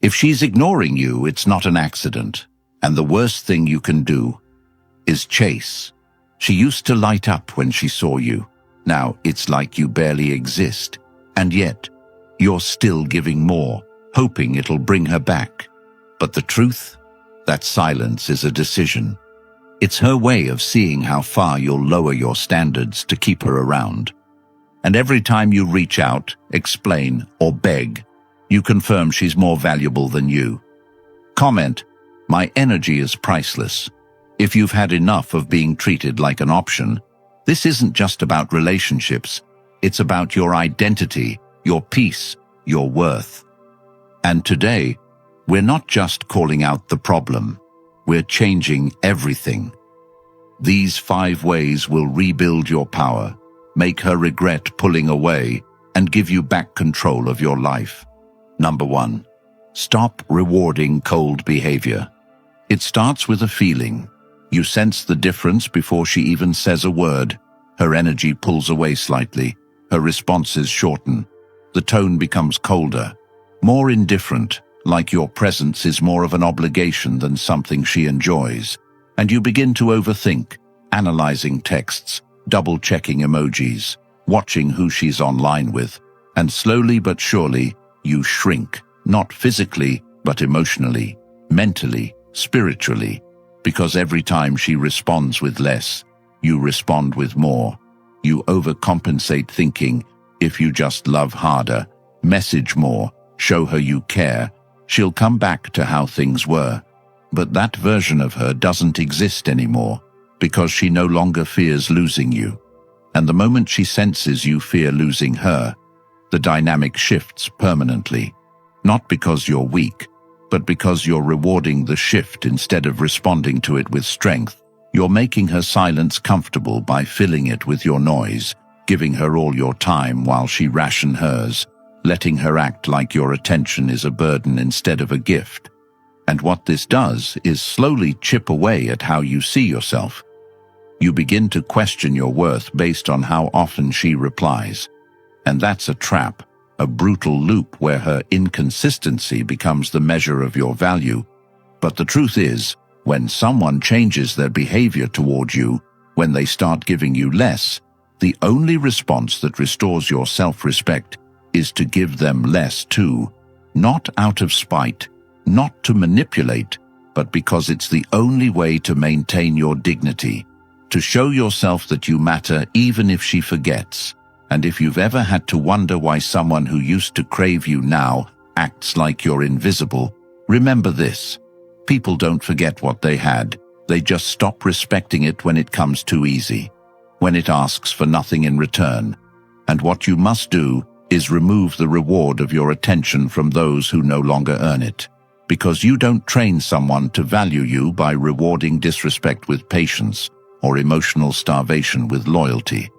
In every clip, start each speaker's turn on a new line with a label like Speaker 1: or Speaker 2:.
Speaker 1: If she's ignoring you, it's not an accident. And the worst thing you can do is chase. She used to light up when she saw you. Now it's like you barely exist. And yet, you're still giving more, hoping it'll bring her back. But the truth? That silence is a decision. It's her way of seeing how far you'll lower your standards to keep her around. And every time you reach out, explain, or beg, you confirm she's more valuable than you. Comment, "My energy is priceless." If you've had enough of being treated like an option, this isn't just about relationships. It's about your identity, your peace, your worth. And today, we're not just calling out the problem. We're changing everything. These 5 ways will rebuild your power, make her regret pulling away, and give you back control of your life. Number 1. Stop rewarding cold behavior. It starts with a feeling. You sense the difference before she even says a word. Her energy pulls away slightly. Her responses shorten. The tone becomes colder, more indifferent, like your presence is more of an obligation than something she enjoys. And you begin to overthink, analyzing texts, double-checking emojis, watching who she's online with. And slowly but surely, you shrink, not physically, but emotionally, mentally, spiritually. Because every time she responds with less, you respond with more. You overcompensate thinking, if you just love harder, message more, show her you care, she'll come back to how things were. But that version of her doesn't exist anymore, because she no longer fears losing you. And the moment she senses you fear losing her, the dynamic shifts permanently. Not because you're weak, but because you're rewarding the shift instead of responding to it with strength. You're making her silence comfortable by filling it with your noise, giving her all your time while she ration hers, letting her act like your attention is a burden instead of a gift. And what this does is slowly chip away at how you see yourself. You begin to question your worth based on how often she replies. And that's a trap, a brutal loop where her inconsistency becomes the measure of your value. But the truth is, when someone changes their behavior toward you, when they start giving you less, the only response that restores your self-respect is to give them less too, not out of spite, not to manipulate, but because it's the only way to maintain your dignity, to show yourself that you matter even if she forgets. And if you've ever had to wonder why someone who used to crave you now acts like you're invisible, remember this. People don't forget what they had. They just stop respecting it when it comes too easy, when it asks for nothing in return. And what you must do is remove the reward of your attention from those who no longer earn it. Because you don't train someone to value you by rewarding disrespect with patience or emotional starvation with loyalty.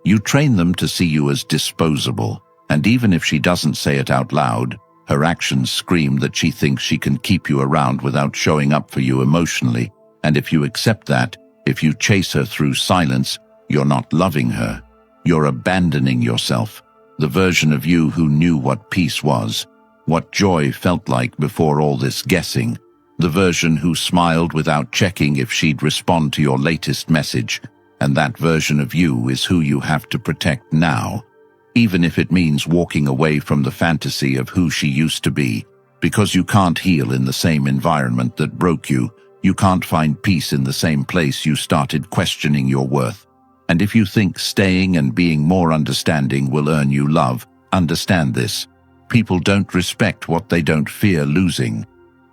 Speaker 1: You train them to see you as disposable, and even if she doesn't say it out loud, her actions scream that she thinks she can keep you around without showing up for you emotionally. And if you accept that, if you chase her through silence, you're not loving her. You're abandoning yourself, the version of you who knew what peace was, what joy felt like before all this guessing, the version who smiled without checking if she'd respond to your latest message. And that version of you is who you have to protect now, even if it means walking away from the fantasy of who she used to be, because you can't heal in the same environment that broke you. You can't find peace in the same place you started questioning your worth. And if you think staying and being more understanding will earn you love, understand this. People don't respect what they don't fear losing.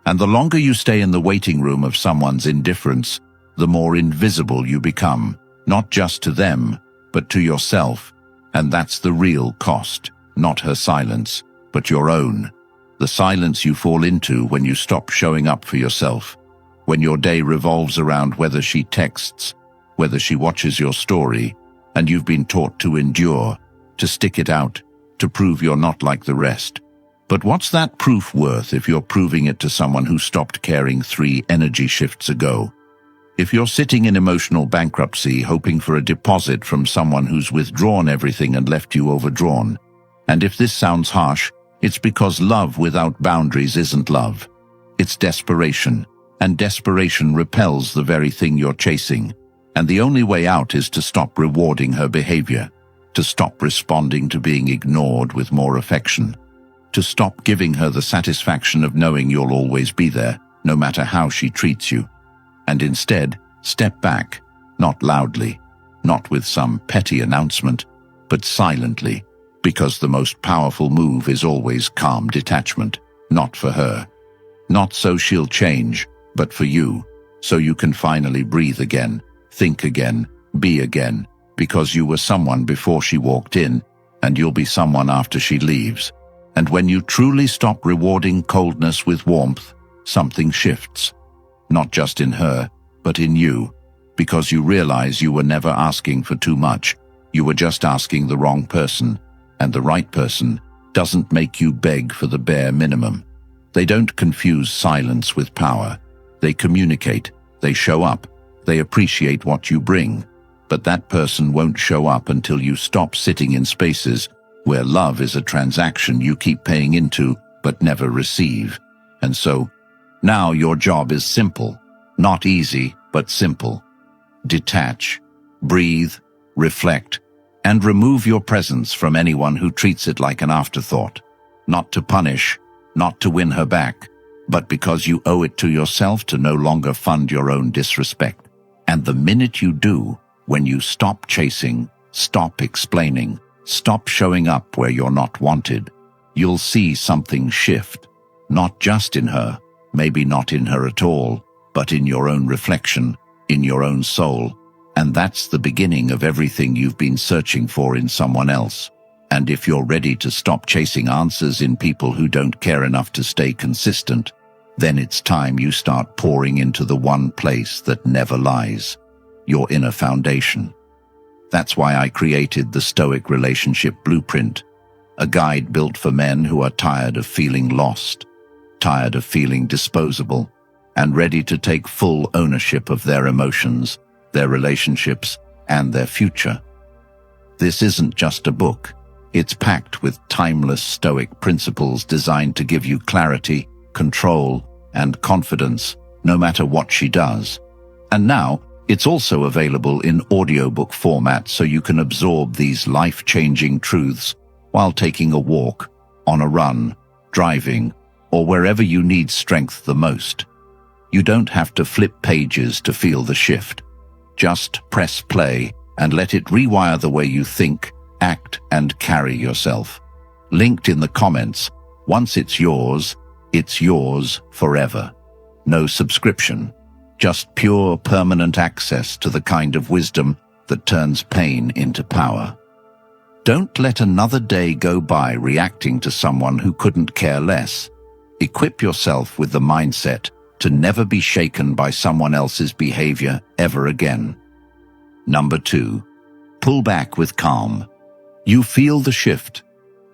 Speaker 1: And the longer you stay in the waiting room of someone's indifference, the more invisible you become. Not just to them, but to yourself. And that's the real cost, not her silence, but your own. The silence you fall into when you stop showing up for yourself. When your day revolves around whether she texts, whether she watches your story, and you've been taught to endure, to stick it out, to prove you're not like the rest. But what's that proof worth if you're proving it to someone who stopped caring 3 energy shifts ago? If you're sitting in emotional bankruptcy hoping for a deposit from someone who's withdrawn everything and left you overdrawn, and if this sounds harsh, It's because love without boundaries isn't love. It's desperation, and desperation repels the very thing you're chasing. And the only way out is to stop rewarding her behavior, to stop responding to being ignored with more affection, to stop giving her the satisfaction of knowing you'll always be there, no matter how she treats you. And instead, step back, not loudly, not with some petty announcement, but silently, because the most powerful move is always calm detachment, not for her. Not so she'll change, but for you, so you can finally breathe again, think again, be again, because you were someone before she walked in, and you'll be someone after she leaves. And when you truly stop rewarding coldness with warmth, something shifts. Not just in her, but in you, because you realize you were never asking for too much. You were just asking the wrong person, and the right person doesn't make you beg for the bare minimum. They don't confuse silence with power. They communicate, they show up, they appreciate what you bring. But that person won't show up until you stop sitting in spaces where love is a transaction you keep paying into but never receive. And so, now your job is simple. Not easy, but simple. Detach, breathe, reflect, and remove your presence from anyone who treats it like an afterthought. Not to punish, not to win her back, but because you owe it to yourself to no longer fund your own disrespect. And the minute you do, when you stop chasing, stop explaining, stop showing up where you're not wanted, you'll see something shift. Not just in her, maybe not in her at all, but in your own reflection, in your own soul. And that's the beginning of everything you've been searching for in someone else. And if you're ready to stop chasing answers in people who don't care enough to stay consistent, then it's time you start pouring into the one place that never lies, your inner foundation. That's why I created the Stoic Relationship Blueprint, a guide built for men who are tired of feeling lost, tired of feeling disposable, and ready to take full ownership of their emotions, their relationships, and their future. This isn't just a book. It's packed with timeless Stoic principles designed to give you clarity, control, and confidence, no matter what she does. And now, it's also available in audiobook format so you can absorb these life-changing truths while taking a walk, on a run, driving, or wherever you need strength the most. You don't have to flip pages to feel the shift. Just press play and let it rewire the way you think, act, and carry yourself. Linked in the comments. Once it's yours forever. No subscription. Just pure, permanent access to the kind of wisdom that turns pain into power. Don't let another day go by reacting to someone who couldn't care less. Equip yourself with the mindset to never be shaken by someone else's behavior ever again. Number 2, pull back with calm. You feel the shift,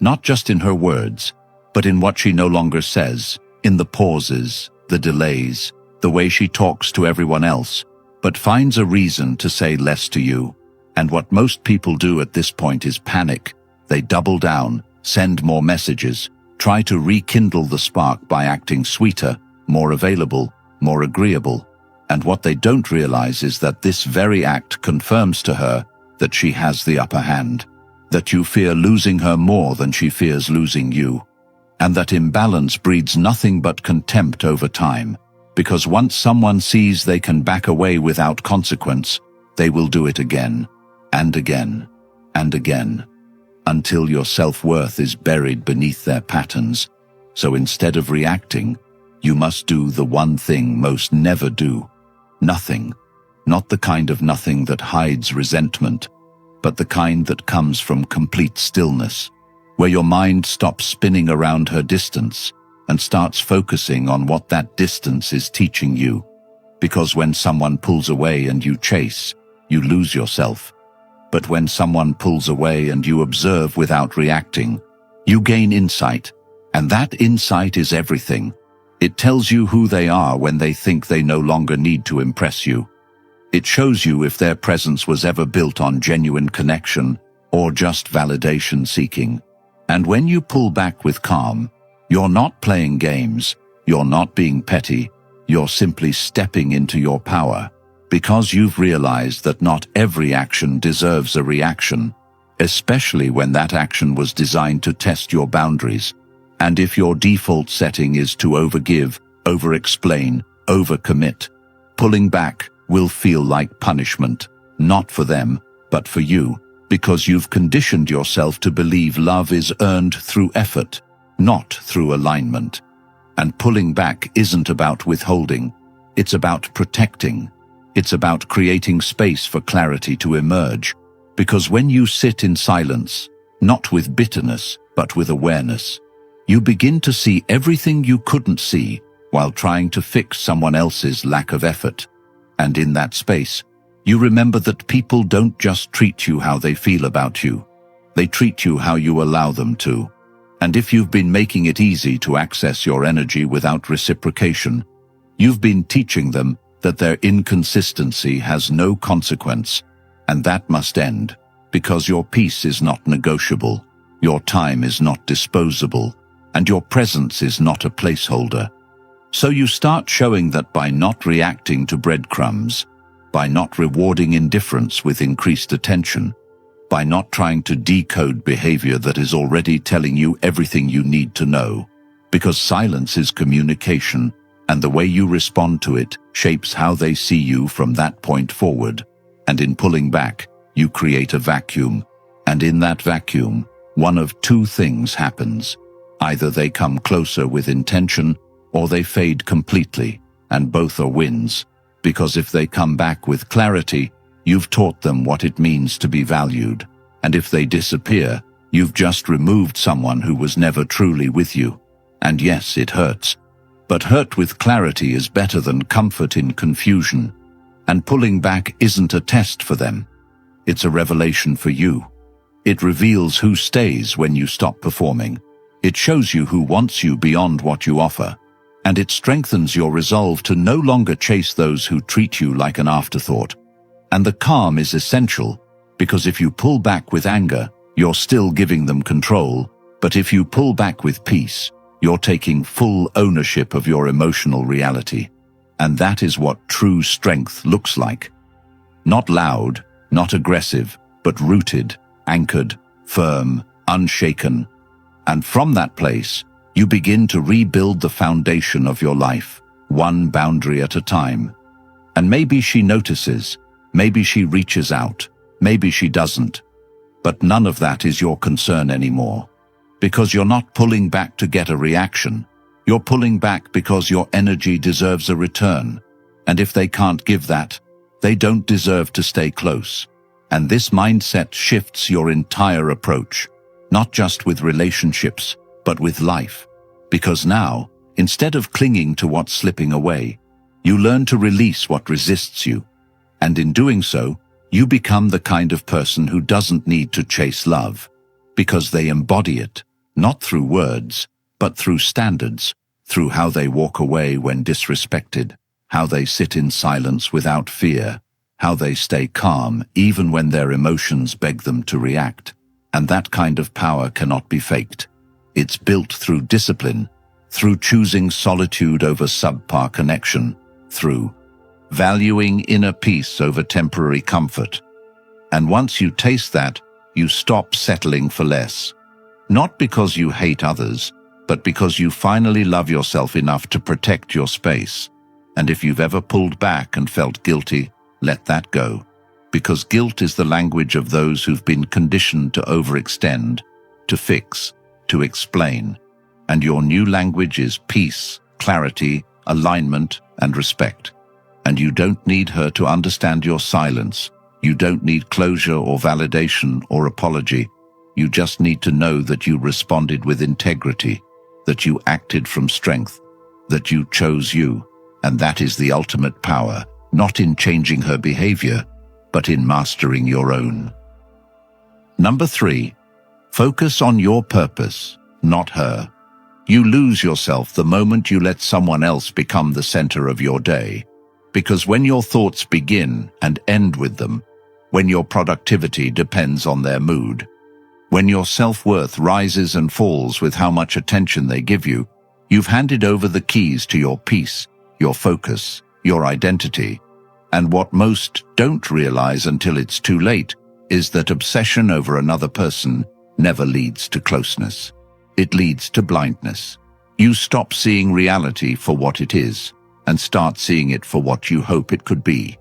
Speaker 1: not just in her words, but in what she no longer says, in the pauses, the delays, the way she talks to everyone else, but finds a reason to say less to you. And what most people do at this point is panic. They double down, send more messages, try to rekindle the spark by acting sweeter, more available, more agreeable. And what they don't realize is that this very act confirms to her that she has the upper hand, that you fear losing her more than she fears losing you, and that imbalance breeds nothing but contempt over time. Because once someone sees they can back away without consequence, they will do it again, and again, and again, until your self-worth is buried beneath their patterns. So instead of reacting, you must do the one thing most never do. Nothing. Not the kind of nothing that hides resentment, but the kind that comes from complete stillness, where your mind stops spinning around her distance and starts focusing on what that distance is teaching you. Because when someone pulls away and you chase, you lose yourself. But when someone pulls away and you observe without reacting, you gain insight. And that insight is everything. It tells you who they are when they think they no longer need to impress you. It shows you if their presence was ever built on genuine connection or just validation seeking. And when you pull back with calm, you're not playing games, you're not being petty, you're simply stepping into your power, because you've realized that not every action deserves a reaction, especially when that action was designed to test your boundaries. And if your default setting is to overgive, over-explain, over-commit, pulling back will feel like punishment, not for them, but for you, because you've conditioned yourself to believe love is earned through effort, not through alignment. And pulling back isn't about withholding, it's about protecting. It's about creating space for clarity to emerge, because when you sit in silence, not with bitterness, but with awareness, you begin to see everything you couldn't see while trying to fix someone else's lack of effort. And in that space, you remember that people don't just treat you how they feel about you. They treat you how you allow them to. And if you've been making it easy to access your energy without reciprocation, you've been teaching them that their inconsistency has no consequence, and that must end, because your peace is not negotiable, your time is not disposable, and your presence is not a placeholder. So you start showing that by not reacting to breadcrumbs, by not rewarding indifference with increased attention, by not trying to decode behavior that is already telling you everything you need to know, because silence is communication, and the way you respond to it shapes how they see you from that point forward. And in pulling back, you create a vacuum, and in that vacuum, one of two things happens. Either they come closer with intention, or they fade completely, and both are wins. Because if they come back with clarity, you've taught them what it means to be valued. And if they disappear, you've just removed someone who was never truly with you. And yes, it hurts. But hurt with clarity is better than comfort in confusion. And pulling back isn't a test for them. It's a revelation for you. It reveals who stays when you stop performing. It shows you who wants you beyond what you offer. And it strengthens your resolve to no longer chase those who treat you like an afterthought. And the calm is essential, because if you pull back with anger, you're still giving them control, but if you pull back with peace, you're taking full ownership of your emotional reality. And that is what true strength looks like. Not loud, not aggressive, but rooted, anchored, firm, unshaken. And from that place, you begin to rebuild the foundation of your life, one boundary at a time. And maybe she notices, maybe she reaches out, maybe she doesn't. But none of that is your concern anymore. Because you're not pulling back to get a reaction. You're pulling back because your energy deserves a return. And if they can't give that, they don't deserve to stay close. And this mindset shifts your entire approach, not just with relationships, but with life. Because now, instead of clinging to what's slipping away, you learn to release what resists you. And in doing so, you become the kind of person who doesn't need to chase love, because they embody it, not through words, but through standards, through how they walk away when disrespected, how they sit in silence without fear, how they stay calm even when their emotions beg them to react. And that kind of power cannot be faked. It's built through discipline, through choosing solitude over subpar connection, through valuing inner peace over temporary comfort. And once you taste that, you stop settling for less. Not because you hate others, but because you finally love yourself enough to protect your space. And if you've ever pulled back and felt guilty, let that go. Because guilt is the language of those who've been conditioned to overextend, to fix, to explain. And your new language is peace, clarity, alignment, and respect. And you don't need her to understand your silence. You don't need closure or validation or apology. You just need to know that you responded with integrity, that you acted from strength, that you chose you. And that is the ultimate power, not in changing her behavior, but in mastering your own. Number 3, focus on your purpose, not her. You lose yourself the moment you let someone else become the center of your day. Because when your thoughts begin and end with them, when your productivity depends on their mood, When your self-worth rises and falls with how much attention they give you, you've handed over the keys to your peace, your focus, your identity. And what most don't realize until it's too late is that obsession over another person never leads to closeness. It leads to blindness. You stop seeing reality for what it is and start seeing it for what you hope it could be.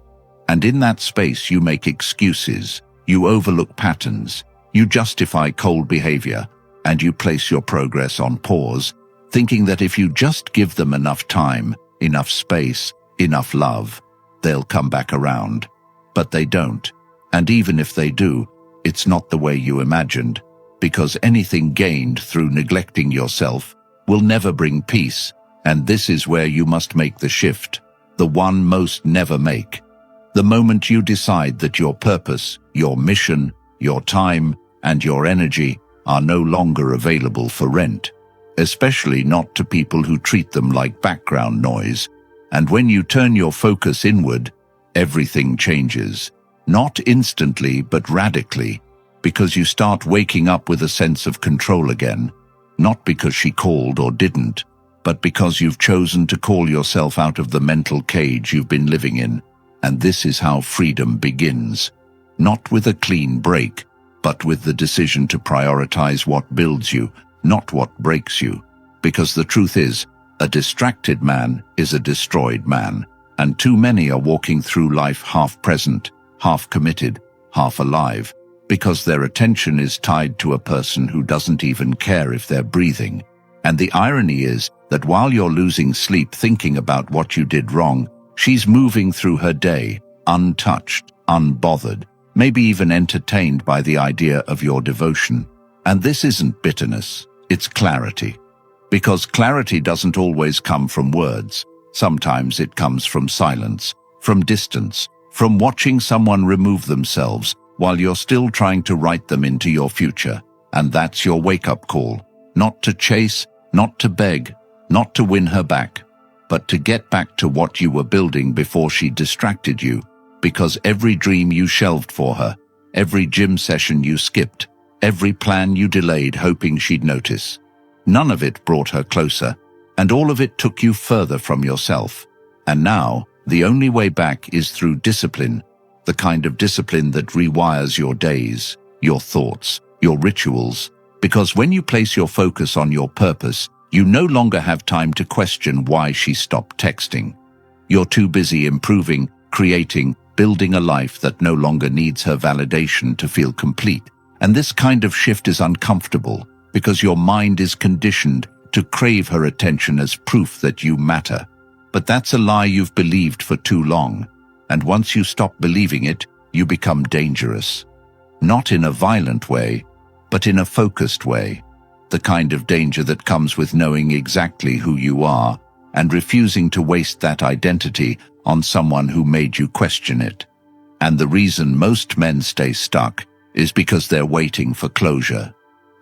Speaker 1: And in that space you make excuses, you overlook patterns, you justify cold behavior, and you place your progress on pause, thinking that if you just give them enough time, enough space, enough love, they'll come back around. But they don't. And even if they do, it's not the way you imagined, because anything gained through neglecting yourself will never bring peace, and this is where you must make the shift, the one most never make. The moment you decide that your purpose, your mission, your time, and your energy are no longer available for rent, especially not to people who treat them like background noise. And when you turn your focus inward, everything changes. Not instantly, but radically, because you start waking up with a sense of control again, not because she called or didn't, but because you've chosen to call yourself out of the mental cage you've been living in. And this is how freedom begins. Not with a clean break, but with the decision to prioritize what builds you, not what breaks you. Because the truth is, a distracted man is a destroyed man, and too many are walking through life half present, half committed, half alive, because their attention is tied to a person who doesn't even care if they're breathing. And the irony is that while you're losing sleep thinking about what you did wrong, she's moving through her day, untouched, unbothered, maybe even entertained by the idea of your devotion. And this isn't bitterness, it's clarity. Because clarity doesn't always come from words. Sometimes it comes from silence, from distance, from watching someone remove themselves while you're still trying to write them into your future. And that's your wake-up call. Not to chase, not to beg, not to win her back, but to get back to what you were building before she distracted you. Because every dream you shelved for her, every gym session you skipped, every plan you delayed hoping she'd notice, none of it brought her closer, and all of it took you further from yourself. And now, the only way back is through discipline, the kind of discipline that rewires your days, your thoughts, your rituals. Because when you place your focus on your purpose, you no longer have time to question why she stopped texting. You're too busy improving, creating, building a life that no longer needs her validation to feel complete. And this kind of shift is uncomfortable because your mind is conditioned to crave her attention as proof that you matter. But that's a lie you've believed for too long. And once you stop believing it, you become dangerous. Not in a violent way, but in a focused way. The kind of danger that comes with knowing exactly who you are and refusing to waste that identity on someone who made you question it. And the reason most men stay stuck is because they're waiting for closure.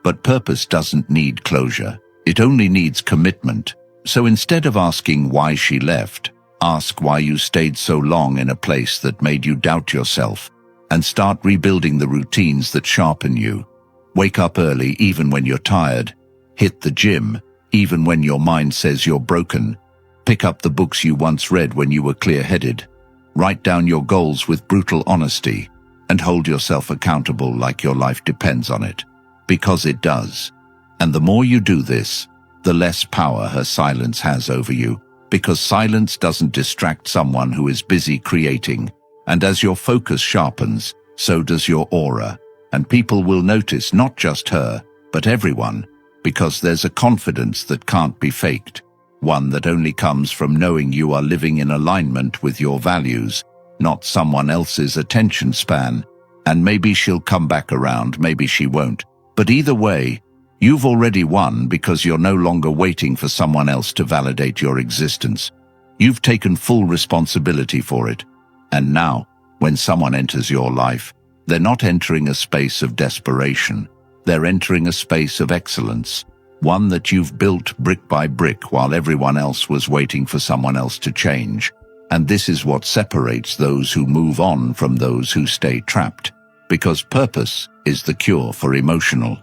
Speaker 1: But purpose doesn't need closure. It only needs commitment. So instead of asking why she left, ask why you stayed so long in a place that made you doubt yourself, and start rebuilding the routines that sharpen you. Wake up early even when you're tired. Hit the gym even when your mind says you're broken. Pick up the books you once read when you were clear-headed. Write down your goals with brutal honesty, and hold yourself accountable like your life depends on it. Because it does. And the more you do this, the less power her silence has over you, because silence doesn't distract someone who is busy creating. And as your focus sharpens, so does your aura. And people will notice not just her, but everyone, because there's a confidence that can't be faked. One that only comes from knowing you are living in alignment with your values, not someone else's attention span. And maybe she'll come back around, maybe she won't. But either way, you've already won because you're no longer waiting for someone else to validate your existence. You've taken full responsibility for it. And now, when someone enters your life, they're not entering a space of desperation. They're entering a space of excellence, one that you've built brick by brick while everyone else was waiting for someone else to change. And this is what separates those who move on from those who stay trapped. because purpose is the cure for emotional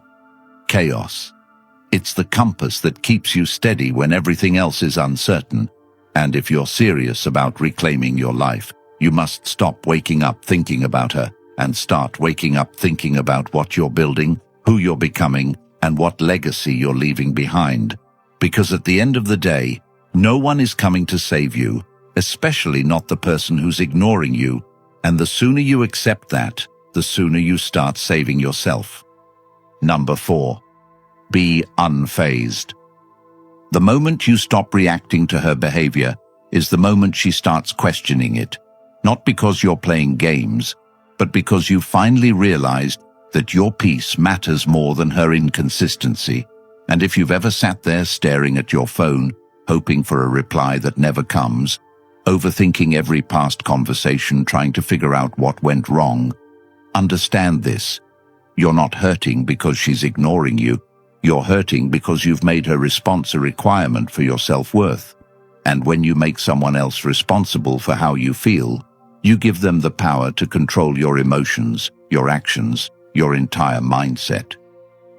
Speaker 1: chaos. It's the compass that keeps you steady when everything else is uncertain. And if you're serious about reclaiming your life, you must stop waking up thinking about her and start waking up thinking about what you're building, who you're becoming, and what legacy you're leaving behind. Because at the end of the day, no one is coming to save you, especially not the person who's ignoring you. And the sooner you accept that, the sooner you start saving yourself. Number 4. Be unfazed. The moment you stop reacting to her behavior is the moment she starts questioning it, not because you're playing games, but because you finally realized that your peace matters more than her inconsistency. And if you've ever sat there staring at your phone, hoping for a reply that never comes, overthinking every past conversation trying to figure out what went wrong, understand this. You're not hurting because she's ignoring you. You're hurting because you've made her response a requirement for your self-worth. And when you make someone else responsible for how you feel, you give them the power to control your emotions, your actions, your entire mindset.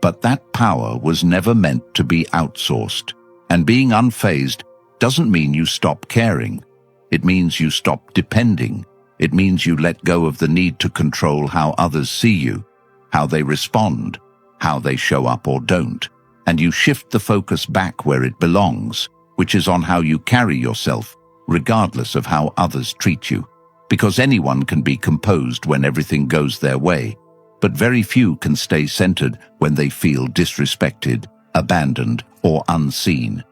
Speaker 1: But that power was never meant to be outsourced. And being unfazed doesn't mean you stop caring. It means you stop depending. It means you let go of the need to control how others see you, how they respond, how they show up or don't, and you shift the focus back where it belongs, which is on how you carry yourself, regardless of how others treat you. Because anyone can be composed when everything goes their way, but very few can stay centered when they feel disrespected, abandoned, or unseen.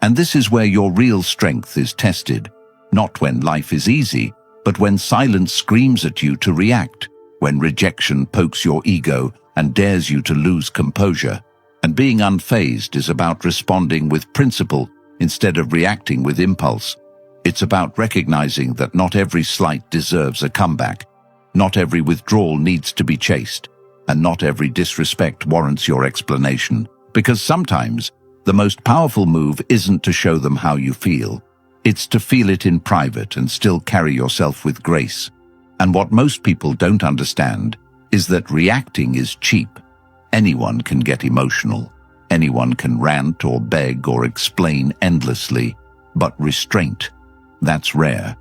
Speaker 1: And this is where your real strength is tested, not when life is easy, but when silence screams at you to react, when rejection pokes your ego and dares you to lose composure. And being unfazed is about responding with principle instead of reacting with impulse. It's about recognizing that not every slight deserves a comeback, not every withdrawal needs to be chased, and not every disrespect warrants your explanation. Because sometimes the most powerful move isn't to show them how you feel. It's to feel it in private and still carry yourself with grace. And what most people don't understand is that reacting is cheap. Anyone can get emotional. Anyone can rant or beg or explain endlessly. But restraint, that's rare.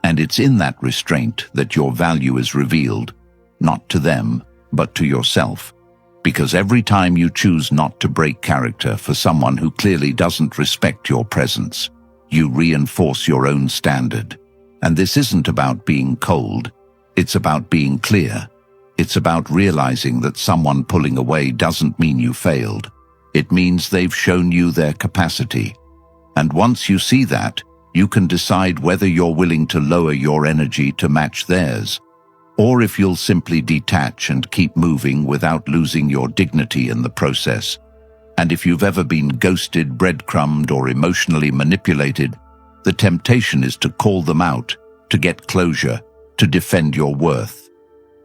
Speaker 1: And it's in that restraint that your value is revealed, not to them, but to yourself. Because every time you choose not to break character for someone who clearly doesn't respect your presence, you reinforce your own standard. And this isn't about being cold. It's about being clear. It's about realizing that someone pulling away doesn't mean you failed. It means they've shown you their capacity. And once you see that, you can decide whether you're willing to lower your energy to match theirs, or if you'll simply detach and keep moving without losing your dignity in the process. And if you've ever been ghosted, breadcrumbed, or emotionally manipulated, the temptation is to call them out, to get closure, to defend your worth.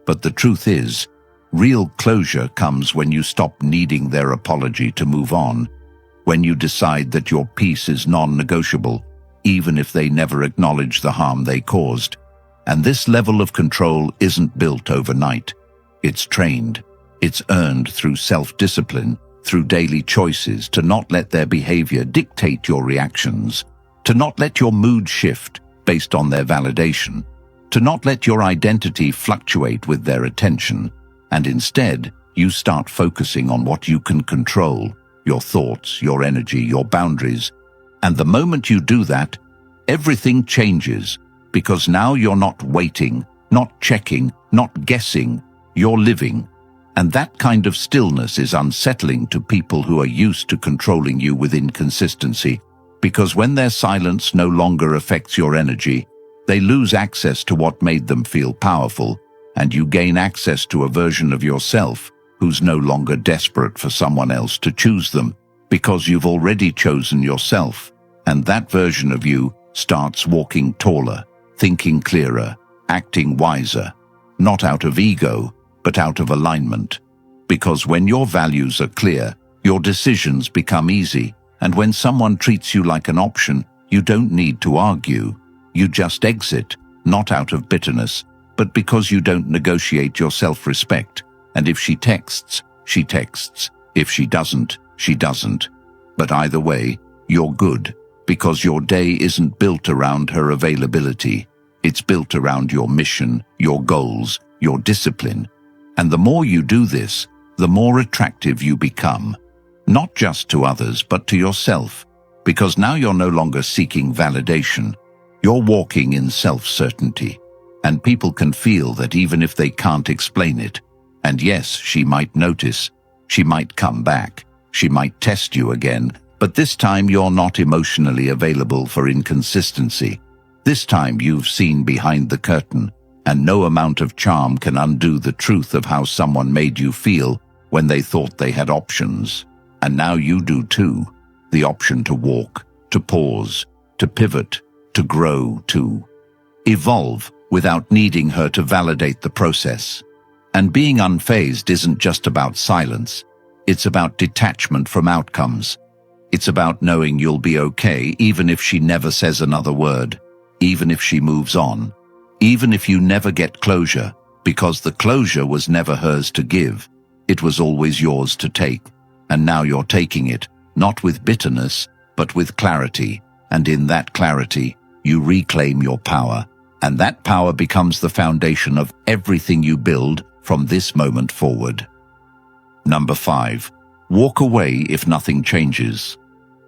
Speaker 1: But the truth is, real closure comes when you stop needing their apology to move on, when you decide that your peace is non-negotiable, even if they never acknowledge the harm they caused. And this level of control isn't built overnight. It's trained. It's earned through self-discipline, through daily choices to not let their behavior dictate your reactions, to not let your mood shift based on their validation, to not let your identity fluctuate with their attention, and instead, you start focusing on what you can control, your thoughts, your energy, your boundaries. And the moment you do that, everything changes, because now you're not waiting, not checking, not guessing, you're living. And that kind of stillness is unsettling to people who are used to controlling you with inconsistency, because when their silence no longer affects your energy, they lose access to what made them feel powerful, and you gain access to a version of yourself who's no longer desperate for someone else to choose them, because you've already chosen yourself, and that version of you starts walking taller, thinking clearer, acting wiser, not out of ego, but out of alignment. Because when your values are clear, your decisions become easy, and when someone treats you like an option, you don't need to argue. You just exit, not out of bitterness, but because you don't negotiate your self-respect. And if she texts, she texts. If she doesn't, she doesn't. But either way, you're good, because your day isn't built around her availability. It's built around your mission, your goals, your discipline. And the more you do this, the more attractive you become. Not just to others, but to yourself. Because now you're no longer seeking validation. You're walking in self-certainty. And people can feel that even if they can't explain it. And yes, she might notice. She might come back. She might test you again. But this time you're not emotionally available for inconsistency. This time you've seen behind the curtain. And no amount of charm can undo the truth of how someone made you feel when they thought they had options. And now you do too. The option to walk, to pause, to pivot, to grow, to evolve without needing her to validate the process. And being unfazed isn't just about silence. It's about detachment from outcomes. It's about knowing you'll be okay even if she never says another word, even if she moves on, even if you never get closure, because the closure was never hers to give. It was always yours to take. And now you're taking it, not with bitterness, but with clarity. And in that clarity, you reclaim your power. And that power becomes the foundation of everything you build from this moment forward. Number 5. Walk away if nothing changes.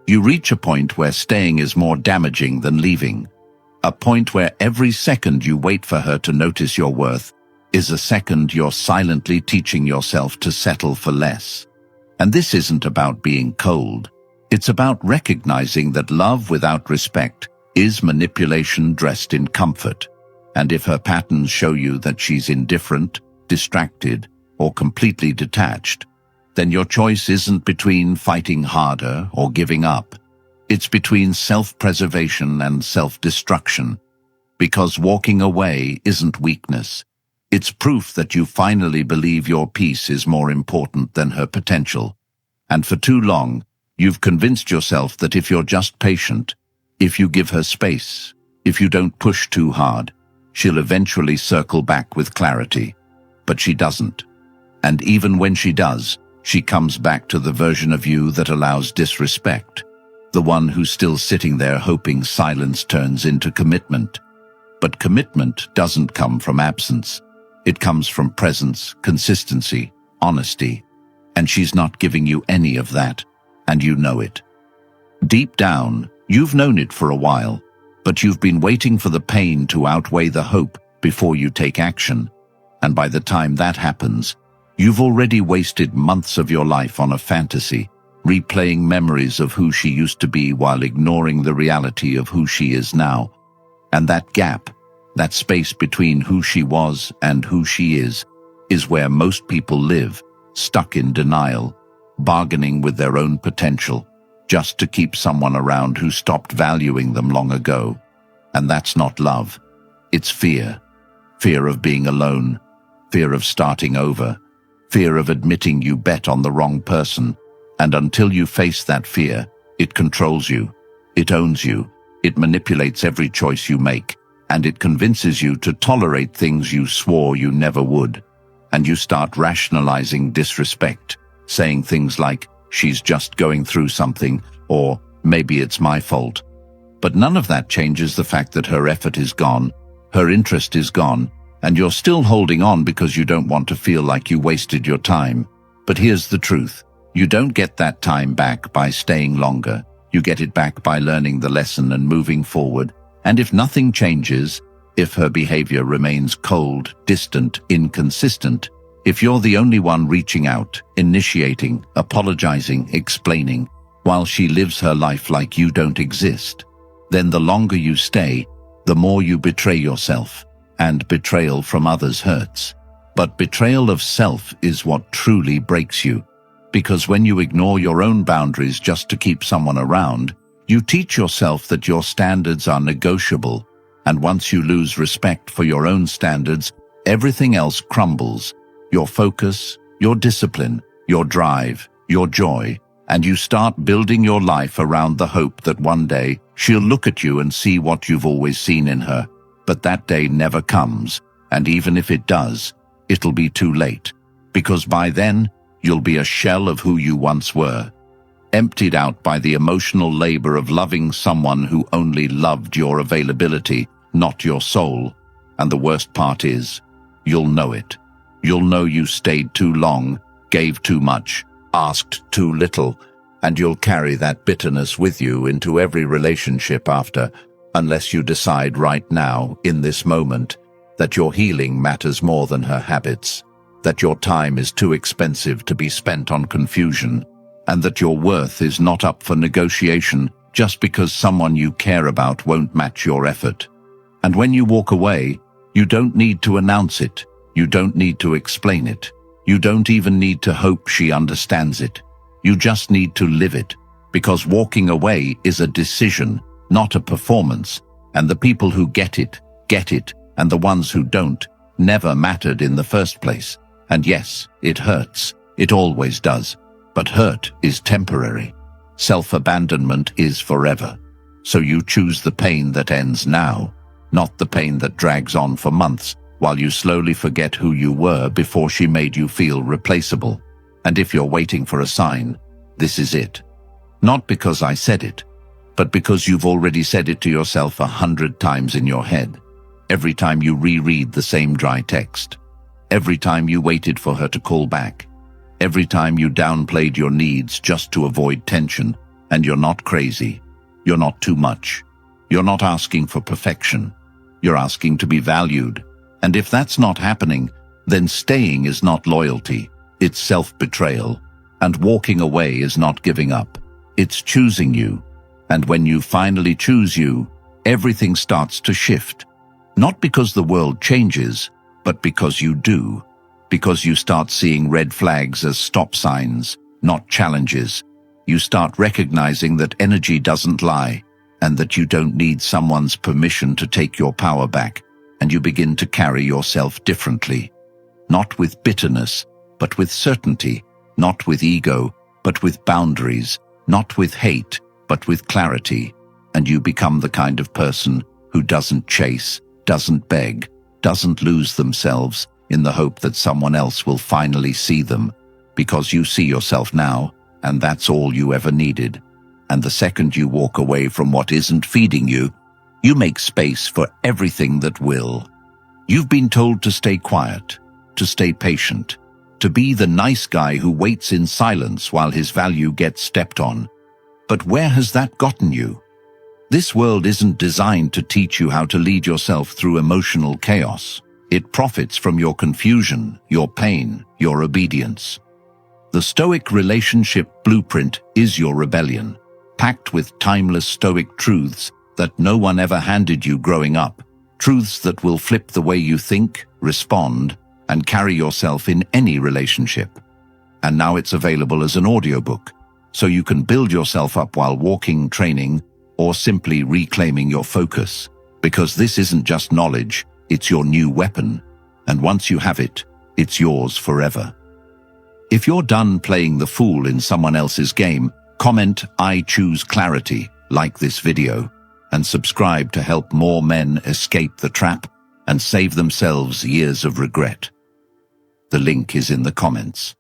Speaker 1: You reach a point where staying is more damaging than leaving. A point where every second you wait for her to notice your worth is a second you're silently teaching yourself to settle for less. And this isn't about being cold. It's about recognizing that love without respect is manipulation dressed in comfort. And if her patterns show you that she's indifferent, distracted, or completely detached, then your choice isn't between fighting harder or giving up. It's between self-preservation and self-destruction. Because walking away isn't weakness. It's proof that you finally believe your peace is more important than her potential. And for too long, you've convinced yourself that if you're just patient, if you give her space, if you don't push too hard, she'll eventually circle back with clarity. But she doesn't. And even when she does, she comes back to the version of you that allows disrespect. The one who's still sitting there hoping silence turns into commitment. But commitment doesn't come from absence. It comes from presence, consistency, honesty. And she's not giving you any of that, and you know it. Deep down, you've known it for a while, but you've been waiting for the pain to outweigh the hope before you take action. And by the time that happens, you've already wasted months of your life on a fantasy, replaying memories of who she used to be while ignoring the reality of who she is now. And that gap, that space between who she was and who she is where most people live, stuck in denial, bargaining with their own potential, just to keep someone around who stopped valuing them long ago. And that's not love. It's fear. Fear of being alone. Fear of starting over. Fear of admitting you bet on the wrong person. And until you face that fear, it controls you. It owns you. It manipulates every choice you make. And it convinces you to tolerate things you swore you never would. And you start rationalizing disrespect, saying things like, she's just going through something, or maybe it's my fault. But none of that changes the fact that her effort is gone, her interest is gone, and you're still holding on because you don't want to feel like you wasted your time. But here's the truth. You don't get that time back by staying longer. You get it back by learning the lesson and moving forward. And if nothing changes, if her behavior remains cold, distant, inconsistent, if you're the only one reaching out, initiating, apologizing, explaining, while she lives her life like you don't exist, then the longer you stay, the more you betray yourself. And betrayal from others hurts. But betrayal of self is what truly breaks you. Because when you ignore your own boundaries just to keep someone around, you teach yourself that your standards are negotiable. And once you lose respect for your own standards, everything else crumbles. Your focus, your discipline, your drive, your joy, and you start building your life around the hope that one day she'll look at you and see what you've always seen in her. But that day never comes, And even if it does, it'll be too late, because by then, you'll be a shell of who you once were, emptied out by the emotional labor of loving someone who only loved your availability, not your soul. And the worst part is, you'll know it. You'll know you stayed too long, gave too much, asked too little, and you'll carry that bitterness with you into every relationship after, unless you decide right now, in this moment, that your healing matters more than her habits, that your time is too expensive to be spent on confusion, and that your worth is not up for negotiation just because someone you care about won't match your effort. And when you walk away, you don't need to announce it. You don't need to explain it. You don't even need to hope she understands it. You just need to live it, because walking away is a decision, not a performance, and the people who get it, and the ones who don't, never mattered in the first place. And yes, it hurts. It always does. But hurt is temporary. Self-abandonment is forever. So you choose the pain that ends now, not the pain that drags on for months, while you slowly forget who you were before she made you feel replaceable. And if you're waiting for a sign, this is it. Not because I said it, but because you've already said it to yourself 100 times in your head. Every time you reread the same dry text. Every time you waited for her to call back. Every time you downplayed your needs just to avoid tension. And you're not crazy. You're not too much. You're not asking for perfection. You're asking to be valued. And if that's not happening, then staying is not loyalty. It's self-betrayal. And walking away is not giving up. It's choosing you. And when you finally choose you, everything starts to shift. Not because the world changes, but because you do. Because you start seeing red flags as stop signs, not challenges. You start recognizing that energy doesn't lie, and that you don't need someone's permission to take your power back, and you begin to carry yourself differently. Not with bitterness, but with certainty. Not with ego, but with boundaries. Not with hate, but with clarity. And you become the kind of person who doesn't chase, doesn't beg, doesn't lose themselves in the hope that someone else will finally see them, because you see yourself now, and that's all you ever needed. And the second you walk away from what isn't feeding you, you make space for everything that will. You've been told to stay quiet, to stay patient, to be the nice guy who waits in silence while his value gets stepped on. But where has that gotten you? This world isn't designed to teach you how to lead yourself through emotional chaos. It profits from your confusion, your pain, your obedience. The Stoic relationship blueprint is your rebellion, packed with timeless Stoic truths that no one ever handed you growing up, truths that will flip the way you think, respond, and carry yourself in any relationship. And now it's available as an audiobook, so you can build yourself up while walking, training, or simply reclaiming your focus. Because this isn't just knowledge, it's your new weapon, and once you have it, it's yours forever. If you're done playing the fool in someone else's game, comment "I choose clarity," like this video, and subscribe to help more men escape the trap and save themselves years of regret. The link is in the comments.